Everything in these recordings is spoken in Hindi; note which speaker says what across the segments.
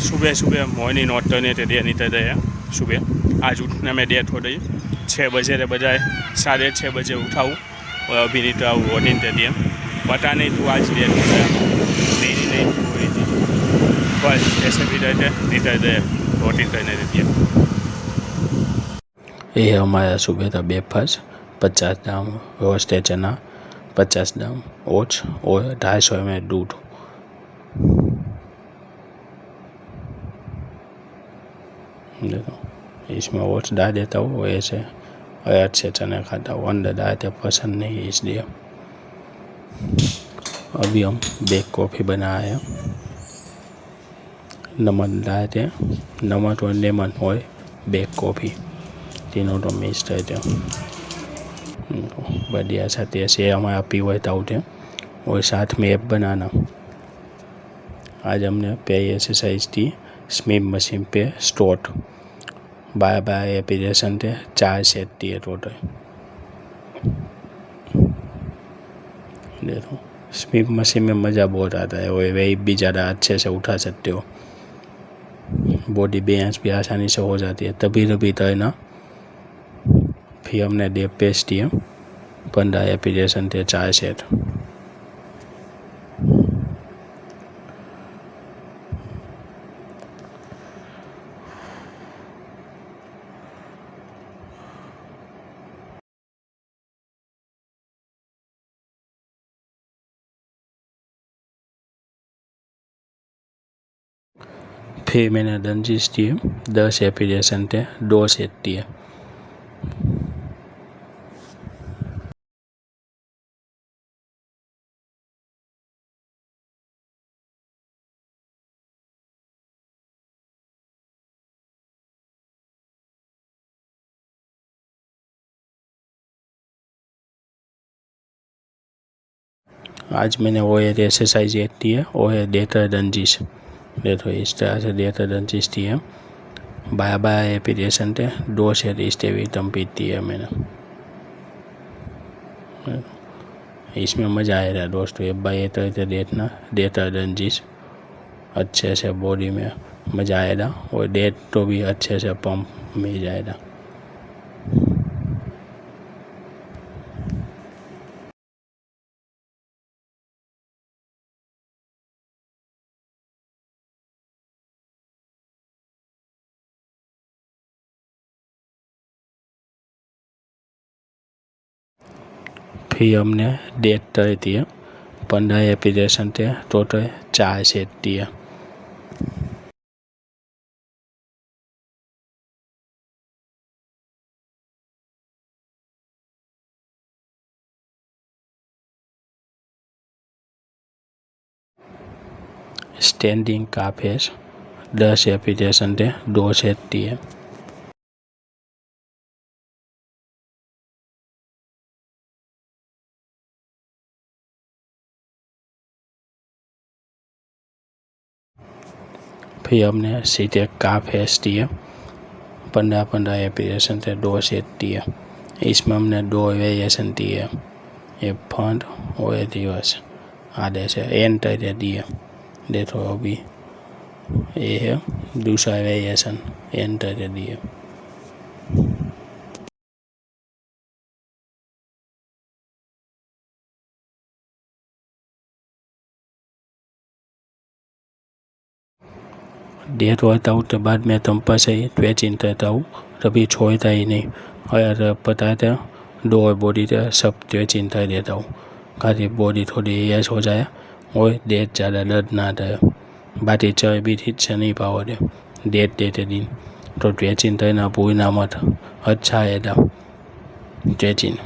Speaker 1: सुबह सुबह मॉर्निंग नोट करने दे निकलते हैं सुबह। आज उठने में डेट हो रही 6 बजे रे बजाय 6:30 बजे उठाऊँ और अभी निकला हूँ वोटिंग के लिए। पता नहीं तू आज डेट हो गया मेरी नहीं हुई थी, बस जैसे भी रहते निकलते वोटिंग करने देती है। ये हमारा सुबह का ब्रेकफास्ट 50 ग्राम रोस्टेड चना, 50 ग्राम ओट्स और 250 ml दूध। देखो इसमें ओट्स डाल देता हूँ और ऐसे अच्छे चने खाता हूँ। अंडा डालते पसंद नहीं है इसलिए। अभी हम ब्लैक कॉफ़ी बनाए हैं, नमक डालते, नमक और लेमन और ब्लैक कॉफ़ी तीनों तो मिक्स करते हैं। बढ़िया सा टेस्ट है हमारा पीवट आउट है। और साथ में ऐप बनाना। आज हमने पहली एक्सरसाइज थी स्मिथ मशीन पे स्टोट 12 एपिलेशन थे, 4 सेट थी टोटल। देखो स्मिथ मशीन में मज़ा बहुत आता है और वेट भी ज़्यादा अच्छे से उठा सकते हो, बॉडी बैलेंस भी आसानी से हो जाती है। तभी तो है ना। फिर हमने डे पेस्ट दिए 15 एपिलेशन थे, 4 सेट। फिर मैंने लंजेस दिए 10 एपिलेशन थे, 2 सेट दिए। आज मैंने वो एक्सरसाइज एक दी है और डेटर लंजेस। देखो इस तरह से डेटर लंजेस दिए 12 एपिलेशन थे, 2 सेट स्टेवी तंपीत दिए मैंने। इसमें मज़ा आएगा दोस्तों। एक बार ये तरह देखना डेटर लंजेस, अच्छे से बॉडी में मज़ा आएगा और डेट तो भी अच्छे से पंप मिल जाएगा। फिर हमने डेट तय दिए 15 एपिलेशन थे, टोटल 4 सेट दिए। स्टैंडिंग काफेस 10 एपिलेशन थे, 2 सेट दिए। फिर हमने सीधे काफेस दिए 15 एपिलेशन थे, 2 सेट दिए। इसमें हमने 2 वेरिएशन दिए, एक फ्रंट और एक रिवर्स आधे से एंड तक दिए। देखो अभी ये है दूसरा वेरिएशन एंड तक दिए। डेट होता हूँ तो बाद में तुम पर से ट्वेचिंग करता हूँ, तभी छोड़ता ही नहीं। और पता था 2 बॉडी का सब ट्वेचिंग कर देता हूँ, खाली बॉडी थोड़ी यस हो जाए और डेट ज़्यादा दर्द ना था। बाकी चर्बी ठीक से नहीं पाओ दे डेट देते दिन तो ट्वेचिंग करना भूलना मत। अच्छा है था ट्वेचिंग।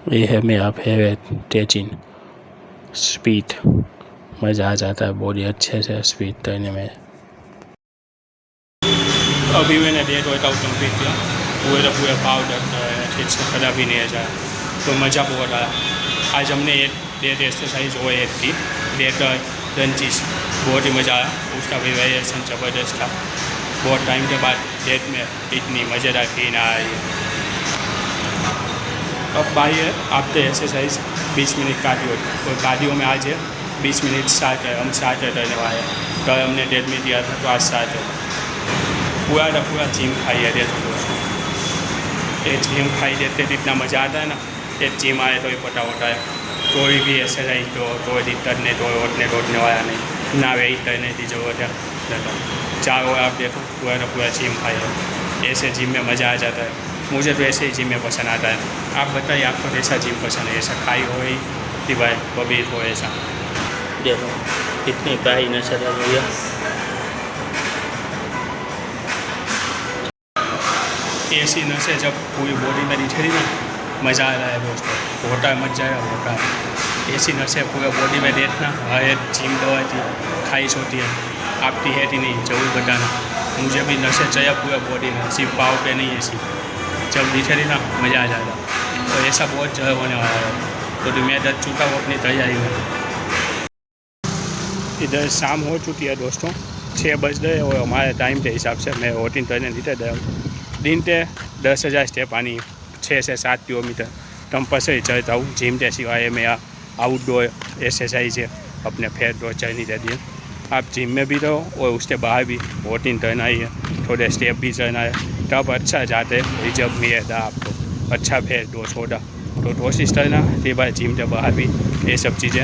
Speaker 1: ये है मेरा फेवरेट ट्वेचिंग स्पीड, मज़ा आ जाता है बॉडी अच्छे से स्पीड करने में। अभी मैंने डेट वर्कआउट कंप्लीट किया, पूरे पाउडर ठीक से खड़ा भी नहीं जाए तो मज़ा बहुत आया। आज हमने एक डेट एक्सरसाइज वो एक थी डेट लंजेस बहुत ही मज़ा आया, उसका भी वेरिएशन ज़बरदस्त था। बहुत टाइम के बाद डेट में इतनी मज़ेदार फील आई है। अब भाई है आप तो एक्सरसाइज 20 मिनट कार्डियो और कार्डियो में आज है 20 मिनट स्टार्ट है, हम स्टार्ट करने वाले हैं। कल हमने डेट में दिया था तो आज स्टार्ट है। पूरा का पूरा जिम खाई है तो दोस्तों, ये जिम खाई देते इतना मज़ा आता है ना, ये जिम आए तो ही पता होता है। कोई भी एक्सरसाइज तो कोई दिक्कत नहीं, तो रोटने वाला नहीं, ना वेट करने की ज़रूरत है। चार और आप देखो पूरा का पूरा जिम खाई है, ऐसे जिम में मज़ा आ जाता है। मुझे तो ऐसे ही जिम में पसंद आता है। आप बताइए आपको कैसा जिम पसंद है, ऐसा खाई हो कि भाई बबीर हो ऐसा? देखो कितनी प्यारी नजर है भैया। ऐसी नशे जब पूरी बॉडी में दिखेगी ना, मज़ा आ रहा है दोस्तों, होता है मच जाएगा होता है। ऐसी नशे पूरे बॉडी में देखना, हर जिम दवा थी खाइश होती है, आपकी है कि नहीं जरूर बताना। मुझे भी नशे चाहिए पूरे बॉडी में, सिर्फ पाव पे नहीं, ऐसी जब दिखेगी ना मज़ा आ जाएगा। तो ऐसा बहुत जगह होने वाला है, तो मैं दस चुका हूँ अपनी तैयारी में। इधर शाम हो चुकी है दोस्तों, 6 बज गए और हमारे टाइम के हिसाब से मैं वोटिंग करने नीचे गया। दिन के 10,000 स्टेप आनी 6 से 7 किलोमीटर कंपल्सरी चलता हूँ। जिम के सिवाय मैं आउटडोर एक्सरसाइज है, अपने फेट डोर चढ़नी रहती है। आप जिम में भी रहो और उसके बाहर भी वोटिंग करना ही है, थोड़े स्टेप भी चढ़ना है, तब अच्छा जाते रिजल्ट मिलेगा आपको, अच्छा फेट डोज होगा। तो कोशिश करना कि भाई जिम के बाहर भी ये सब चीज़ें